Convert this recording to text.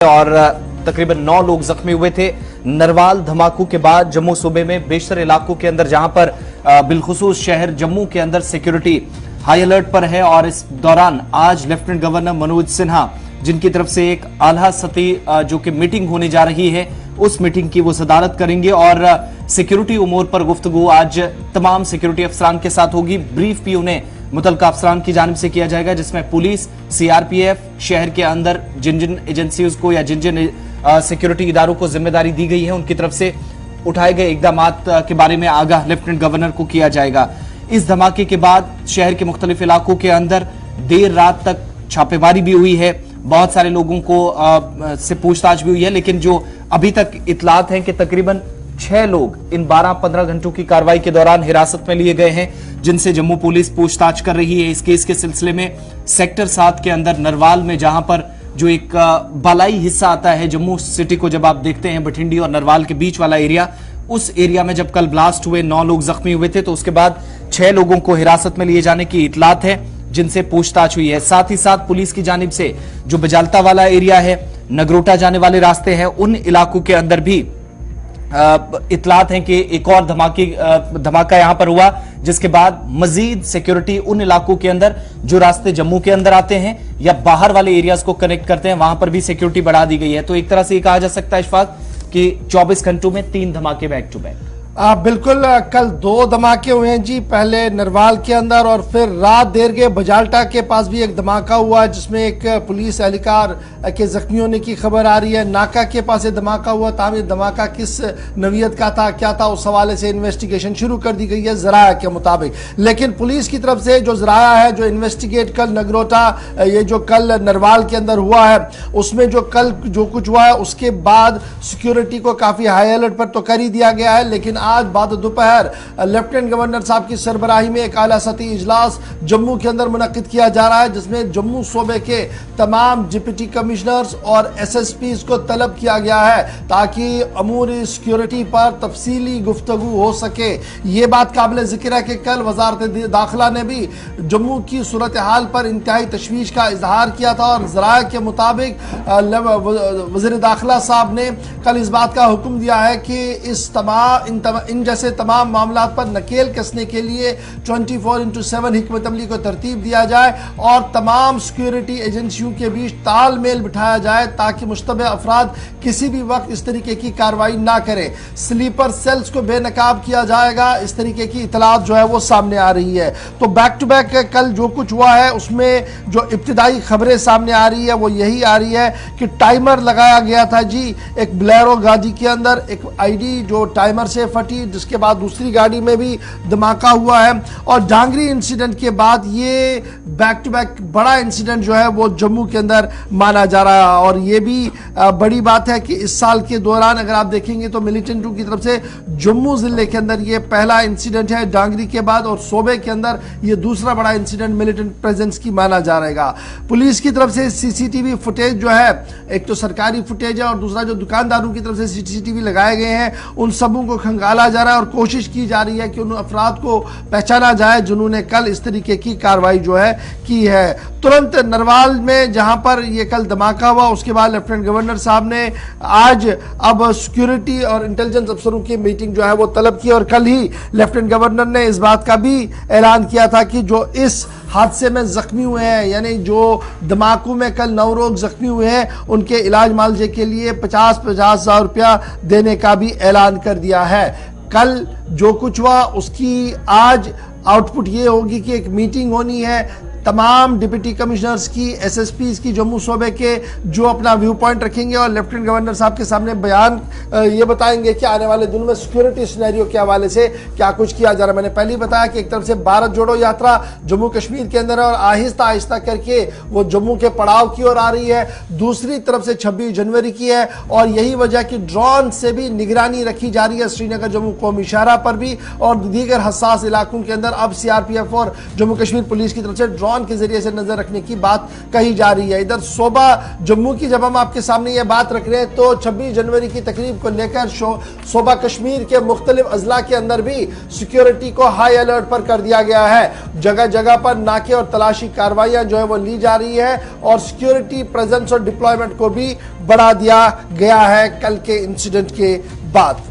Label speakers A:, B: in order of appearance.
A: और तकरीबन 9 लोग जख्मी हुए थे। नरवाल धमाकों के बाद जम्मू सूबे में बेशतर इलाकों के अंदर जहां पर बिलखुसूस शहर जम्मू के अंदर सिक्योरिटी हाई अलर्ट पर है और इस दौरान आज लेफ्टिनेंट गवर्नर मनोज सिन्हा जिनकी तरफ से एक आला सतही जो कि मीटिंग होने जा रही है उस मीटिंग की वो सदारत करेंगे और सिक्योरिटी उमूर पर गुफ्तगू आज तमाम सिक्योरिटी अफसरान के साथ होगी। ब्रीफ भी उन्हें मुतलका अफसरान की जानिब से किया जाएगा जिसमें पुलिस, सीआरपीएफ, शहर के अंदर जिन जिन एजेंसीज को या जिन जिन सिक्योरिटी इदारों को जिम्मेदारी दी गई है उनकी तरफ से उठाए गए इकदामात के बारे में आगाह लेफ्टिनेंट गवर्नर को किया जाएगा। इस धमाके के बाद शहर के मुख्तलिफ इलाकों के अंदर देर रात तक छापेमारी भी हुई है, बहुत सारे लोगों को से पूछताछ भी हुई है, लेकिन जो अभी तक इतलात हैं कि तकरीबन 6 लोग इन 12-15 घंटों की कार्रवाई के दौरान हिरासत में लिए गए हैं जिनसे जम्मू पुलिस पूछताछ कर रही है। इस केस के सिलसिले में सेक्टर 7 के अंदर नरवाल में जहां पर जो एक बालाई हिस्सा आता है जम्मू सिटी को, जब आप देखते हैं बठिंडी और नरवाल के बीच वाला एरिया, उस एरिया में जब कल ब्लास्ट हुए 9 लोग जख्मी हुए थे तो उसके बाद 6 लोगों को हिरासत में लिए जाने की इतलात है जिनसे पूछताछ हुई है। साथ ही साथ पुलिस की जानिब से जो बजालता वाला एरिया है, नगरोटा जाने वाले रास्ते हैं, उन इलाकों के अंदर भी इतलात है कि एक और धमाका यहां पर हुआ जिसके बाद मजीद सिक्योरिटी उन इलाकों के अंदर जो रास्ते जम्मू के अंदर आते हैं या बाहर वाले एरियाज को कनेक्ट करते हैं वहां पर भी सिक्योरिटी बढ़ा दी गई है। तो एक तरह से ये कहा जा सकता है इशफाक कि 24 घंटों में 3 धमाके बैक टू बैक।
B: बिल्कुल, कल 2 धमाके हुए हैं जी, पहले नरवाल के अंदर और फिर रात देर के बजाल्टा के पास भी एक धमाका हुआ जिसमें एक पुलिस एहलकार के जख्मी होने की खबर आ रही है। नाका के पास एक धमाका हुआ, ताहम ये धमाका किस नवीयत का था, क्या था, उस हवाले से इन्वेस्टिगेशन शुरू कर दी गई है ज़राया के मुताबिक। लेकिन पुलिस की तरफ से जो ज़राया है जो इन्वेस्टिगेट कल नगरोटा ये जो कल नरवाल के अंदर हुआ है उसमें जो कल जो कुछ हुआ है उसके बाद सिक्योरिटी को काफ़ी हाई अलर्ट पर तो कर ही दिया गया है। लेकिन आज बाद दोपहर लेफ्टिनेंट गवर्नर साहब की सरबराही में एक आला सतही इजलास जम्मू के अंदर मुनक्किद किया जा रहा है जिसमें जम्मू सूबे के तमाम डिप्टी कमिश्नर्स और एसएसपीज को तलब किया गया है ताकि अमूरी सिक्योरिटी पर तफसीली गुफ्तगू हो सके। ये बात काबिल जिक्र है कि कल वजारत दाखिला ने भी जम्मू की सूरत हाल पर इंतहाई तशवीश का इजहार किया था और ज़राया के मुताबिक वज़ीर दाखिला साहब ने कल इस बात का हुक्म दिया है कि इन जैसे तमाम मामला पर नकेल कसने के लिए 24/7 हिकमत अमली को तरतीब दिया जाए और तमाम सिक्योरिटी एजेंसियों के बीच तालमेल बिठाया जाए ताकि मुश्तबह अफराद किसी भी वक्त इस तरीके की कार्रवाई ना करें। स्लीपर सेल्स को बेनकाब किया जाएगा, इस तरीके की इतलात जो है वो सामने आ रही है। तो बैक टू बैक कल जो कुछ हुआ है उसमें जो इब्तिदाई खबरें सामने आ रही है वो यही आ रही है कि टाइमर लगाया गया था जी एक बोलेरो गाड़ी के अंदर, एक आईडी जो टाइमर से फटी, जिसके बाद दूसरी गाड़ी में भी धमाका हुआ है और डांगरी इंसिडेंट के बाद ये बैक टू बैक बड़ा इंसिडेंट जो है वो जम्मू के अंदर माना जा रहा है। और ये भी बड़ी बात है कि इस साल के दौरान अगर आप देखेंगे तो मिलिटेंटों की तरफ से जम्मू जिले के अंदर ये पहला इंसिडेंट है डांगरी के बाद और सूबे के अंदर ये दूसरा बड़ा इंसिडेंट मिलिटेंट प्रेजेंस की माना जा रहेगा। पुलिस की तरफ से सीसीटीवी फुटेज जो है, एक तो सरकारी फुटेज है और दूसरा जो दुकानदारों की तरफ से सीसीटीवी लगाए गए हैं उन सबों को खंगाला जा रहा है और कोशिश की जा रही है कि उन अफराद को पहचाना जाए जिन्होंने कल इस तरीके की कार्रवाई जो है की है। तुरंत नरवाल में जहां पर ये कल धमाका हुआ उसके बाद लेफ्टिनेंट गवर्नर साहब ने आज अब सिक्योरिटी और इंटेलिजेंस अफसरों की मीटिंग जो है वो तलब की और कल ही लेफ्टिनेंट गवर्नर ने इस बात का भी ऐलान किया था कि जो इस हादसे में जख्मी हुए हैं यानी जो धमाकों में कल 9 लोग जख्मी हुए हैं उनके इलाज मुआवजे के लिए 50,000 रुपया देने का भी ऐलान कर दिया है। कल जो कुछ हुआ उसकी आज आउटपुट ये होगी कि एक मीटिंग होनी है तमाम डिप्टी कमिश्नर्स की, एसएसपीज की जम्मू सूबे के, जो अपना व्यू पॉइंट रखेंगे और लेफ्टिनेंट गवर्नर साहब के सामने बयान ये बताएंगे कि आने वाले दिनों में सिक्योरिटी सिनेरियो के हवाले से क्या कुछ किया जा रहा है। मैंने पहले ही बताया कि एक तरफ से भारत जोड़ो यात्रा जम्मू कश्मीर के अंदर और आहिस्ता आहिस्ता करके वो जम्मू के पड़ाव की ओर आ रही है, दूसरी तरफ से 26 जनवरी की है और यही वजह कि ड्रोन से भी निगरानी रखी जा रही है श्रीनगर जम्मू कौमी शाहरा पर भी और दीगर हसास इलाकों के अंदर अब सीआरपीएफ और जम्मू कश्मीर पुलिस की तरफ से ड्रोन के जरिए से नजर रखने की बात कही जा रही है। इधर सोबा जम्मू की जब हम आपके सामने ये बात रख रहे हैं तो 26 जनवरी की तकरीब को लेकर सोबा कश्मीर के मुख्तलिफ अजला के अंदर भी सिक्योरिटी को हाई अलर्ट पर कर दिया गया है। जगह जगह पर नाके और तलाशी कार्रवाइयां जो है वो ली जा रही है और सिक्योरिटी प्रेजेंस और डिप्लॉयमेंट को भी बढ़ा दिया गया है कल के इंसिडेंट के बाद।